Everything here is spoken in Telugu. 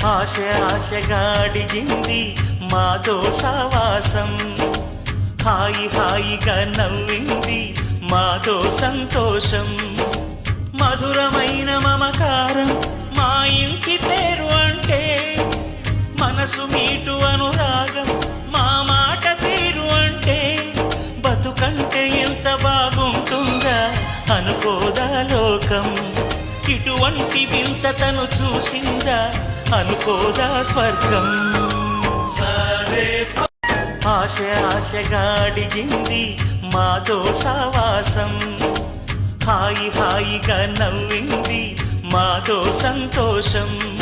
ఆశ ఆశగా అడిగింది మాతో సావాసం, హాయి హాయిగా నవ్వింది మాతో సంతోషం. మధురమైన మమకారం మా ఇంటి పేరు అంటే, మనసు మీటు అనురాగం మా మాట తీరు అంటే, బతుకంటే ఎంత బాగుంటుందా అనుకోదా లోకం. ఇటువంటి వింత తను చూసిందా అనుకోదా స్వర్గం. ఆశ ఆశగా అడిగింది మాతో సావాసం, హాయి హాయిగా నవ్వింది మాతో సంతోషం.